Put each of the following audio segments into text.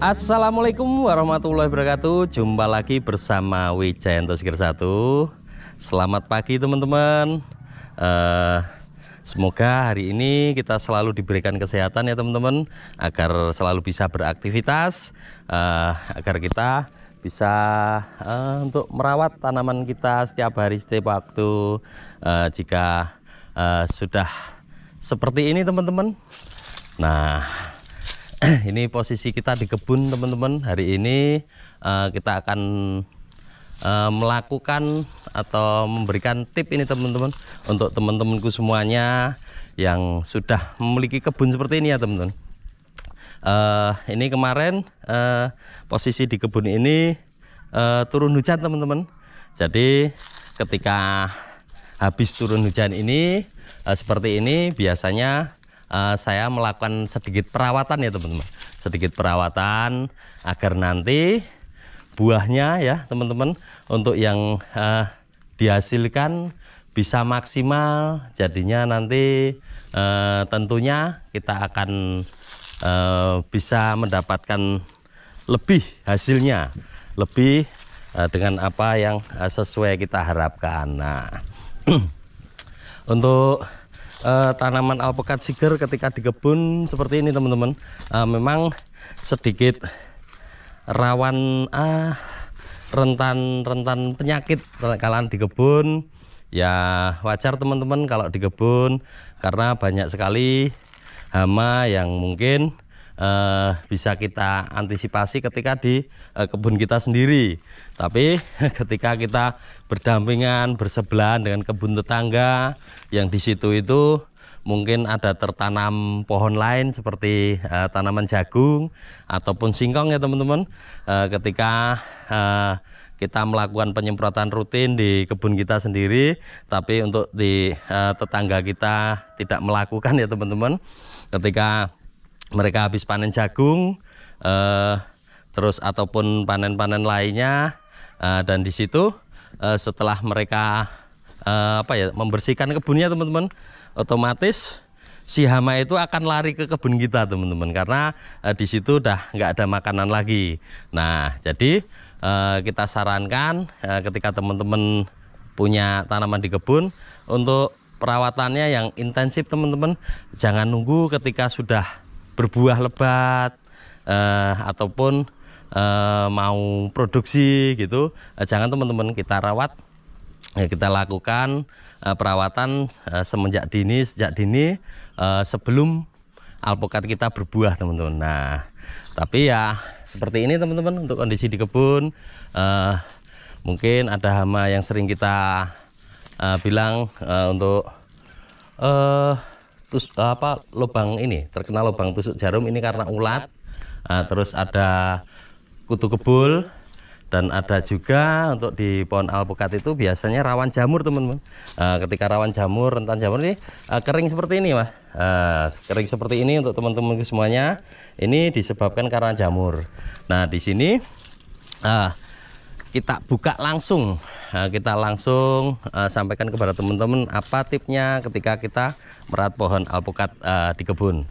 Assalamualaikum warahmatullahi wabarakatuh. Jumpa lagi bersama Wijayanto Seger 1. Selamat pagi teman-teman. Semoga hari ini kita selalu diberikan kesehatan ya teman-teman, agar selalu bisa beraktivitas, agar kita bisa untuk merawat tanaman kita setiap hari, setiap waktu. Jika sudah seperti ini teman-teman. Nah, ini posisi kita di kebun teman-teman. Hari ini kita akan melakukan atau memberikan tip ini teman-teman untuk teman-temanku semuanya yang sudah memiliki kebun seperti ini ya teman-teman. Ini kemarin posisi di kebun ini turun hujan teman-teman. Jadi ketika habis turun hujan ini seperti ini, biasanya saya melakukan sedikit perawatan ya teman-teman, sedikit perawatan agar nanti buahnya ya teman-teman untuk yang dihasilkan bisa maksimal. Jadinya nanti tentunya kita akan bisa mendapatkan lebih hasilnya, lebih dengan apa yang sesuai kita harapkan. Nah, untuk tanaman alpukat seger ketika di kebun seperti ini teman-teman, memang sedikit rawan rentan penyakit kalian di kebun. Ya wajar teman-teman kalau di kebun, karena banyak sekali hama yang mungkin bisa kita antisipasi ketika di kebun kita sendiri. Tapi ketika kita berdampingan, bersebelahan dengan kebun tetangga yang di situ itu mungkin ada tertanam pohon lain seperti tanaman jagung ataupun singkong ya teman-teman. Ketika kita melakukan penyemprotan rutin di kebun kita sendiri, tapi untuk di tetangga kita tidak melakukan ya teman-teman. Ketika mereka habis panen jagung, terus ataupun panen-panen lainnya, dan di situ setelah mereka membersihkan kebunnya teman-teman, otomatis si hama itu akan lari ke kebun kita teman-teman, karena di situ udah nggak ada makanan lagi. Nah, jadi kita sarankan ketika teman-teman punya tanaman di kebun, untuk perawatannya yang intensif teman-teman, jangan nunggu ketika sudah berbuah lebat ataupun mau produksi gitu. Jangan teman-teman, kita rawat, kita lakukan perawatan sejak dini sebelum alpukat kita berbuah teman-teman. Nah, tapi ya seperti ini teman-teman untuk kondisi di kebun. Mungkin ada hama yang sering kita bilang untuk lubang ini, terkena lubang tusuk jarum ini karena ulat. Terus ada kutu kebul, dan ada juga untuk di pohon alpukat itu biasanya rawan jamur teman-teman. Ketika rawan jamur, rentan jamur ini kering seperti ini mas, kering seperti ini untuk teman-teman semuanya. Ini disebabkan karena jamur. Nah, di sini kita buka langsung, kita langsung sampaikan kepada teman-teman apa tipnya ketika kita merawat pohon alpukat di kebun.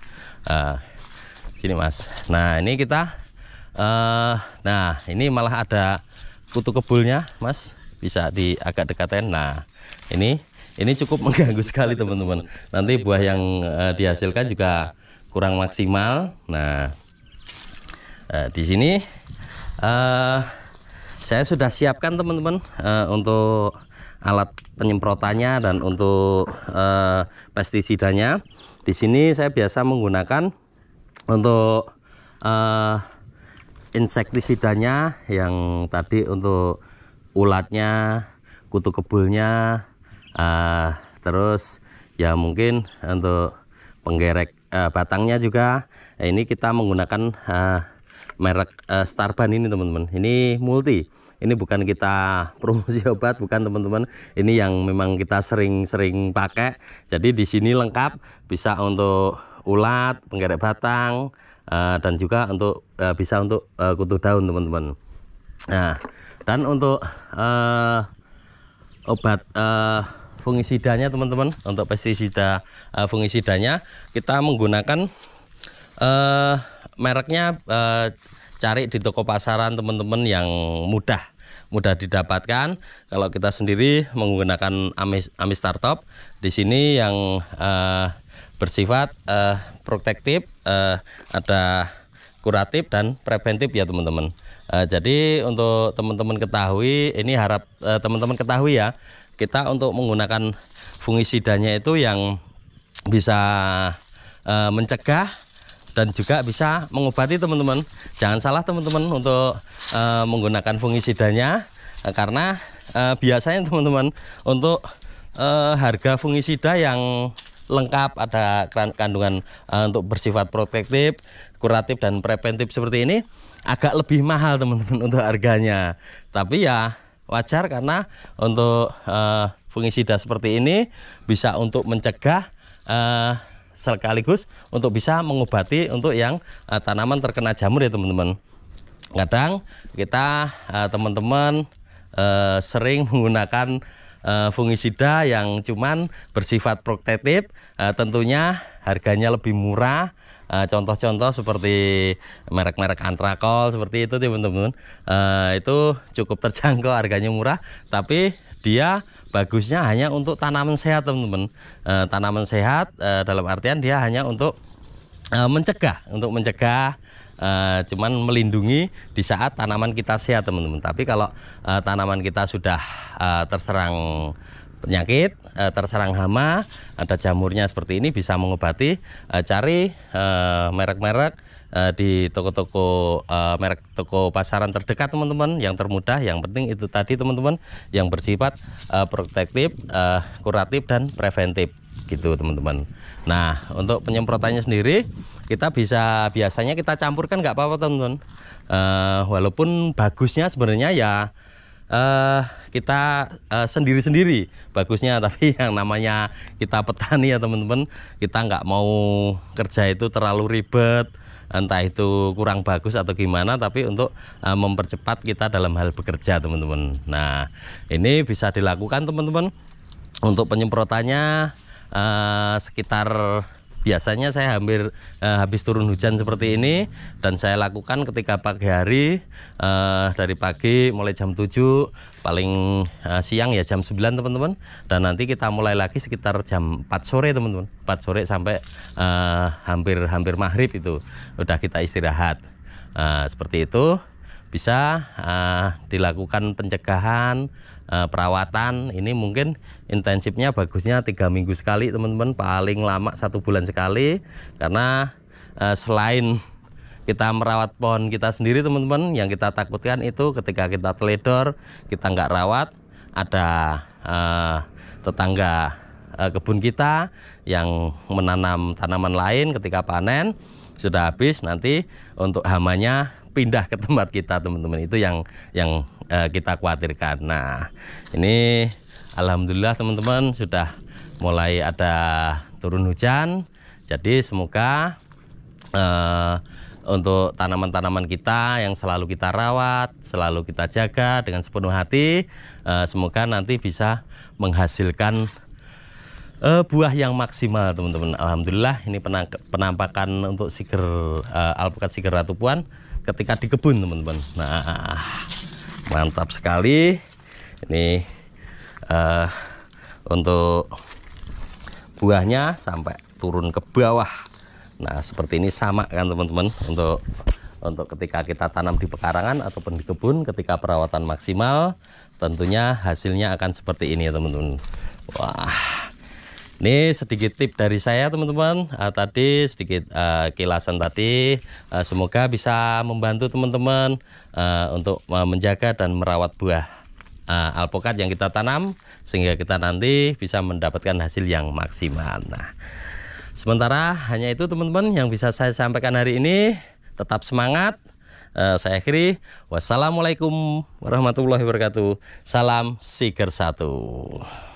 Gini mas, nah ini kita nah ini malah ada kutu kebulnya mas, bisa agak dekatin. Nah, ini cukup mengganggu sekali teman-teman. Nanti buah yang dihasilkan juga kurang maksimal. Nah, di sini saya sudah siapkan teman-teman untuk alat penyemprotannya dan untuk pestisidanya. Di sini saya biasa menggunakan untuk insektisidanya yang tadi untuk ulatnya, kutu kebulnya, terus ya mungkin untuk penggerek batangnya juga. Ini kita menggunakan merek Starban ini teman-teman. Ini multi. Ini bukan kita promosi obat, bukan teman-teman. Ini yang memang kita sering pakai. Jadi di sini lengkap, bisa untuk ulat, penggerek batang, dan juga untuk bisa untuk kutu daun teman-teman. Nah, dan untuk obat fungisidanya teman-teman, untuk pestisida fungisidanya kita menggunakan mereknya cari di toko pasaran teman-teman yang mudah didapatkan. Kalau kita sendiri menggunakan Amistar Top, di sini yang bersifat protektif, ada kuratif dan preventif ya teman-teman. Jadi untuk teman-teman ketahui, ini harap teman-teman ketahui ya, kita untuk menggunakan fungisidanya itu yang bisa mencegah dan juga bisa mengobati teman-teman. Jangan salah teman-teman untuk menggunakan fungisidanya, karena biasanya teman-teman untuk harga fungisida yang lengkap, ada kandungan untuk bersifat protektif, kuratif dan preventif seperti ini, agak lebih mahal teman-teman untuk harganya. Tapi ya wajar, karena untuk fungisida seperti ini bisa untuk mencegah sekaligus untuk bisa mengobati untuk yang tanaman terkena jamur ya teman-teman. Kadang kita teman-teman sering menggunakan fungisida yang cuman bersifat protektif, tentunya harganya lebih murah. Contoh-contoh seperti merek-merek Antrakol seperti itu teman-teman, itu cukup terjangkau, harganya murah, tapi dia bagusnya hanya untuk tanaman sehat teman-teman. Tanaman sehat dalam artian dia hanya untuk mencegah, cuman melindungi di saat tanaman kita sehat teman-teman. Tapi kalau tanaman kita sudah terserang penyakit, terserang hama, ada jamurnya seperti ini, bisa mengobati. Cari merek-merek di toko-toko, merek toko pasaran terdekat teman-teman, yang termudah. Yang penting itu tadi teman-teman, yang bersifat protektif, kuratif dan preventif gitu teman-teman. Nah, untuk penyemprotannya sendiri kita biasanya kita campurkan, nggak apa-apa teman-teman. Walaupun bagusnya sebenarnya ya kita sendiri-sendiri bagusnya, tapi yang namanya kita petani ya teman-teman, kita nggak mau kerja itu terlalu ribet, entah itu kurang bagus atau gimana, tapi untuk mempercepat kita dalam hal bekerja teman-teman. Nah, ini bisa dilakukan teman-teman. Untuk penyemprotannya sekitar, biasanya saya hampir habis turun hujan seperti ini, dan saya lakukan ketika pagi hari, dari pagi mulai jam 7, paling siang ya jam 9 teman-teman, dan nanti kita mulai lagi sekitar jam 4 sore teman-teman, 4 sore sampai hampir maghrib itu udah kita istirahat. Seperti itu bisa dilakukan pencegahan, perawatan. Ini mungkin intensifnya bagusnya 3 minggu sekali teman-teman, paling lama 1 bulan sekali, karena selain kita merawat pohon kita sendiri teman-teman, yang kita takutkan itu ketika kita teledor, kita nggak rawat, ada tetangga kebun kita yang menanam tanaman lain, ketika panen sudah habis, nanti untuk hamanya pindah ke tempat kita teman-teman. Itu yang kita khawatirkan. Nah, ini alhamdulillah teman-teman sudah mulai ada turun hujan, jadi semoga untuk tanaman-tanaman kita yang selalu kita rawat, selalu kita jaga dengan sepenuh hati, semoga nanti bisa menghasilkan buah yang maksimal teman-teman. Alhamdulillah, ini penampakan untuk alpukat Siger Ratu Puan ketika di kebun teman-teman. Nah, mantap sekali. Ini untuk buahnya sampai turun ke bawah. Nah, seperti ini sama kan teman-teman, untuk ketika kita tanam di pekarangan ataupun di kebun, ketika perawatan maksimal, tentunya hasilnya akan seperti ini ya teman-teman. Wah, ini sedikit tip dari saya teman-teman. Tadi sedikit kilasan tadi, semoga bisa membantu teman-teman untuk menjaga dan merawat buah alpukat yang kita tanam, sehingga kita nanti bisa mendapatkan hasil yang maksimal. Nah, sementara hanya itu teman-teman yang bisa saya sampaikan hari ini. Tetap semangat. Saya akhiri. Wassalamualaikum warahmatullahi wabarakatuh. Salam Siger 1.